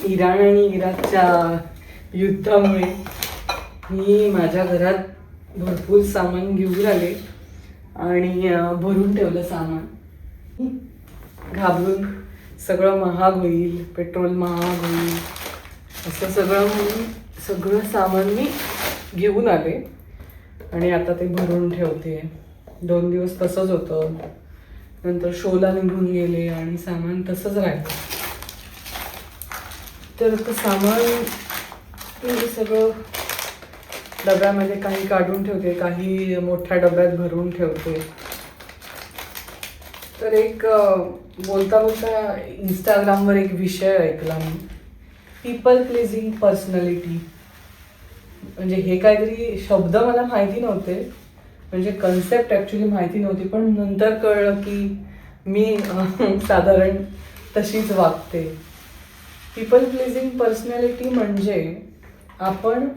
Iran आणि इराकच्या युद्धामुळे मी माझ्या घरात भरपूर सामान घेऊन आले आणि भरून ठेवलं सामान. घाबरून सगळं महाग होईल, पेट्रोल महाग होईल असं सगळं म्हणून सगळं सामान मी घेऊन आले आणि आता ते भरून ठेवते. 2 दिवस तसंच होतं, नंतर शोला निघून गेले आणि सामान तसंच राहिलं. तर आता सामान मी सगळं डब्यामध्ये काही काढून ठेवते, काही मोठ्या डब्यात भरून ठेवते. तर एक बोलता बोलता इंस्टाग्रामवर एक विषय ऐकला मी, पीपल प्लीजिंग पर्सनॅलिटी. म्हणजे हे काहीतरी शब्द मला माहिती नव्हते, म्हणजे कन्सेप्ट ॲक्च्युली माहिती नव्हती, पण नंतर कळलं की मी साधारण तशीच वागते. पीपल प्लीजिंग पर्सनॅलिटी म्हणजे आपण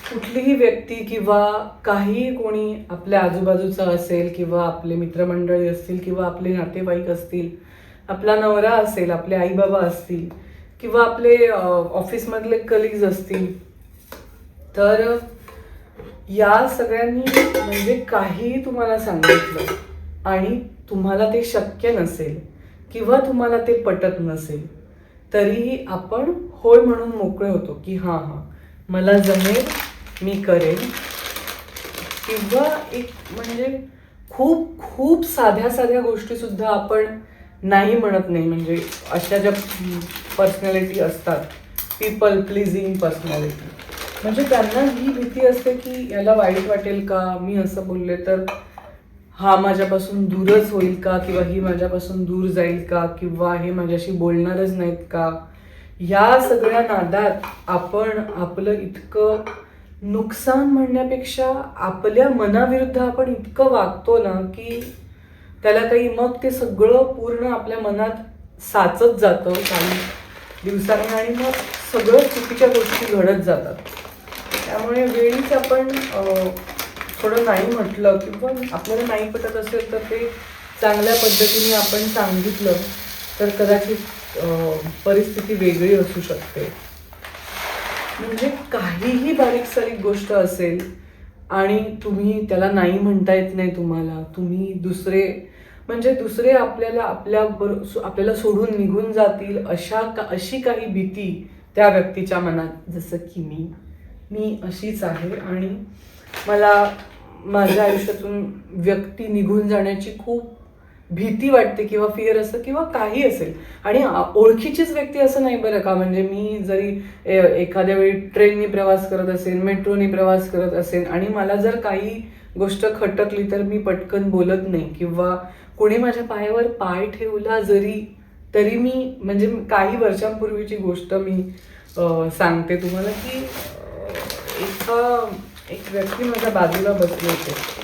कुठलीही व्यक्ती किंवा काही कोणी आपल्या आजूबाजूचं असेल किंवा आपले मित्रमंडळी असतील किंवा आपले नातेवाईक असतील, आपला नवरा असेल, आपले आईबाबा असतील किंवा आपले ऑफिसमधले कलिग्ज असतील, तर या सगळ्यांनी म्हणजे काहीही तुम्हाला सांगितलं आणि तुम्हाला ते शक्य नसेल किंवा तुम्हाला ते पटत नसेल, तरीही आपण होय म्हणून मोकळे होतो की हां मला जमेल, मी करेन. किंवा एक म्हणजे खूप खूप साध्या साध्या गोष्टीसुद्धा आपण नाही म्हणत नाही. म्हणजे अशा ज्या पर्सनॅलिटी असतात, पीपल प्लीजिंग पर्सनॅलिटी, म्हणजे त्यांना ही भीती असते की याला वाईट वाटेल का, मी असं बोलले तर हा माझ्यापासून दूरच होईल का, किंवा ही माझ्यापासून दूर जाईल का, किंवा हे माझ्याशी बोलणारच नाहीत का. या सगळ्या नादात आपण आपलं इतकं नुकसान म्हणण्यापेक्षा आपल्या मनाविरुद्ध आपण इतकं वागतो ना की त्याला काही, मग ते सगळं पूर्ण आपल्या मनात साचत जातं काही दिवसांनी आणि मग सगळं चुकीच्या गोष्टी घडत जातात. त्यामुळे वेळीच आपण थोडं नाही म्हटलं किंवा आपल्याला नाही पटत असेल तर ते चांगल्या पद्धतीने आपण सांगितलं तर कदाचित परिस्थिती वेगळी असू शकते. म्हणजे काहीही बारीक सारीक गोष्ट असेल आणि तुम्ही त्याला नाही म्हणता येत नाही तुम्हाला, तुम्ही दुसरे आपल्याला आपल्याला सोडून निघून जातील अशी काही भीती त्या व्यक्तीच्या मनात, जसं की मी अशीच आहे आणि मला माझ्या आयुष्यातून व्यक्ती निघून जाण्याची खूप भीती वाटते किंवा फिअर असतं किंवा काही असेल. आणि ओळखीचीच व्यक्ती असं नाही बरं का, म्हणजे मी जरी एखाद्या वेळी ट्रेननी प्रवास करत असेल, मेट्रोनी प्रवास करत असेल आणि मला जर काही गोष्ट खटकली तर मी पटकन बोलत नाही, किंवा कोणी माझ्या पायावर पाय ठेवला जरी तरी मी, म्हणजे काही वर्षांपूर्वीची गोष्ट मी सांगते तुम्हाला की एक व्यक्ती माझ्या बाजूला बसले होते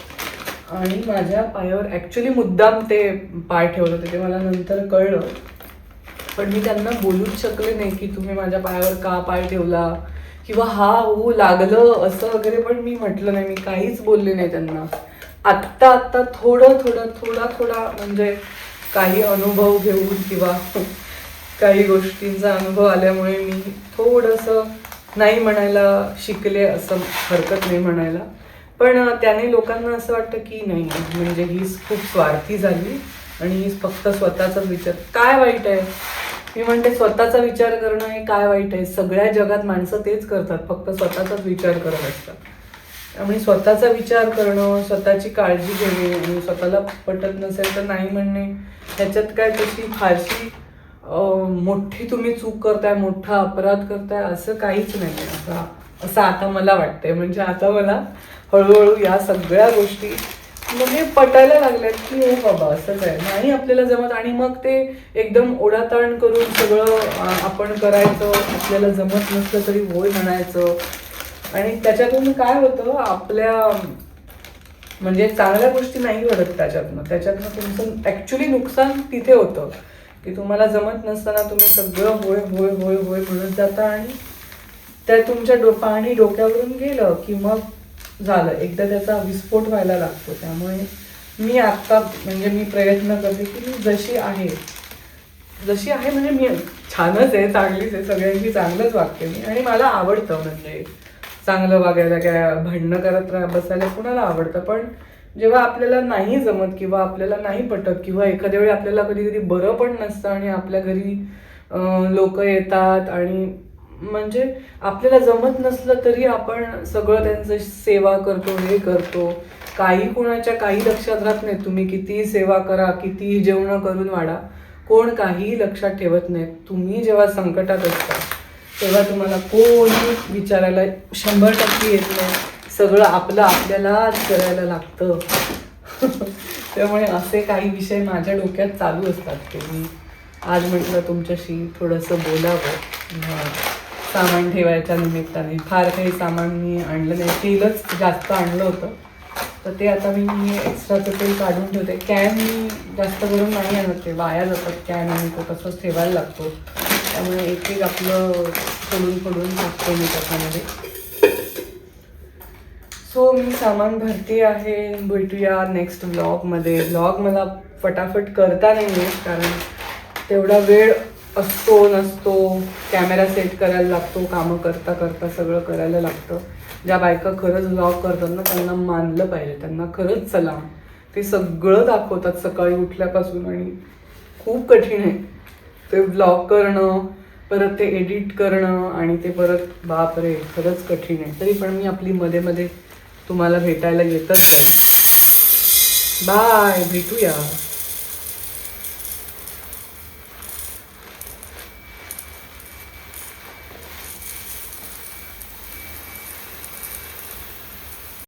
आणि माझ्या पायावर ॲक्च्युली मुद्दाम ते पाय ठेवत होते, ते मला नंतर कळलं. पण मी त्यांना बोलूच शकले नाही की तुम्ही माझ्या पायावर का पाय ठेवला किंवा हो लागलं असं वगैरे, पण मी म्हटलं नाही, मी काहीच बोलले नाही त्यांना. आत्ता थोडा म्हणजे काही अनुभव घेऊन किंवा काही गोष्टींचा अनुभव आल्यामुळे मी थोडंसं नाही म्हणायला शिकले, असं हरकत नाही म्हणायला. पण त्याने लोकांना असं वाटतं की नाही म्हणजे ही खूप स्वार्थी झाली आणि ही फक्त स्वतःचाच विचार. काय वाईट आहे? मी म्हणते स्वतःचा विचार करणं हे काय वाईट आहे? सगळ्या जगात माणसं तेच करतात, फक्त स्वतःचाच विचार करत असतात. त्यामुळे स्वतःचा विचार करणं, स्वतःची काळजी घेणे आणि स्वतःला पटत नसेल तर नाही म्हणणे, ह्याच्यात काय तशी फारशी मोठी तुम्ही चूक करताय, मोठा अपराध करताय असं काहीच नाही आहे असं आता मला वाटतंय. म्हणजे आता मला हळूहळू या सगळ्या गोष्टी म्हणजे पटायला लागल्यात की हो बाबा असंच आहे, नाही आपल्याला जमत. आणि मग ते एकदम ओढाताण करून सगळं आपण करायचं, आपल्याला जमत नसलं तरी होय म्हणायचं. आणि त्याच्यातून काय होतं, आपल्या म्हणजे चांगल्या गोष्टी नाही घडत त्याच्यातनं तुमचं ॲक्च्युली नुकसान तिथे होतं की तुम्हाला जमत नसताना तुम्ही सगळं होय होय होय होय म्हणत जाता आणि त्या तुमच्या पाणी डोक्यावरून गेलं की मग झालं, एकदा त्याचा विस्फोट व्हायला लागतो. त्यामुळे मी आत्ता म्हणजे मी प्रयत्न करते की मी जशी आहे जशी आहे म्हणजे मी छानच आहे, चांगलीच आहे, सगळ्यांची चांगलंच वागते मी आणि मला आवडतं म्हणजे चांगलं वागायला. काय भांडणं करत बसायला कुणाला आवडतं, पण जेव्हा आपल्याला नाही जमत किंवा आपल्याला नाही पटत किंवा एखाद्या वेळी आपल्याला कधी कधी बरं पण नसतं आणि आपल्या घरी लोक येतात आणि म्हणजे आपल्याला जमत नसलं तरी आपण सगळं त्यांचं सेवा करतो, हे करतो. काही कोणाच्या काही लक्षात राहत नाही. तुम्ही कितीही सेवा करा, कितीही जेवणं करून वाढा, कोण काहीही लक्षात ठेवत नाही. तुम्ही जेव्हा संकटात असता तेव्हा तुम्हाला कोणी विचारायला 100% येत नाही. सगळं आपलं आपल्यालाच करायला लागतं. त्यामुळे असे काही विषय माझ्या डोक्यात चालू असतात की मी आज म्हटलं तुमच्याशी थोडंसं बोलावं. सामान ठेवायच्या निमित्ताने फार काही सामान मी आणलं नाही, तेलच जास्त आणलं होतं तर ते आता मी एक्स्ट्राचं तेल काढून ठेवते. कॅन मी जास्त करून नाही आणत, ते वाया जातात कॅन आणि तो तसंच ठेवायला लागतो. त्यामुळे एक एक आपलं फोडून टाकतो मी त्याच्यामध्ये. सो मी सामान भरती आहे. भेटूया नेक्स्ट व्लॉगमध्ये. व्लॉग मला फटाफट करता नाही येत कारण तेवढा वेळ असतो नसतो, कॅमेरा सेट करायला लागतो, कामं करता करता सगळं करायला लागतं. ज्या बायका खरंच व्लॉग करतात ना त्यांना मानलं पाहिजे, त्यांना खरंच सलाम. ते सगळं दाखवतात सकाळी उठल्यापासून आणि खूप कठीण आहे ते व्लॉग करणं, परत ते एडिट करणं आणि ते परत बापरे खरंच कठीण आहे. तरी पण मी आपली मध्ये मध्ये तुम्हाला भेटायला येतच आहे. बाय, भेटूया.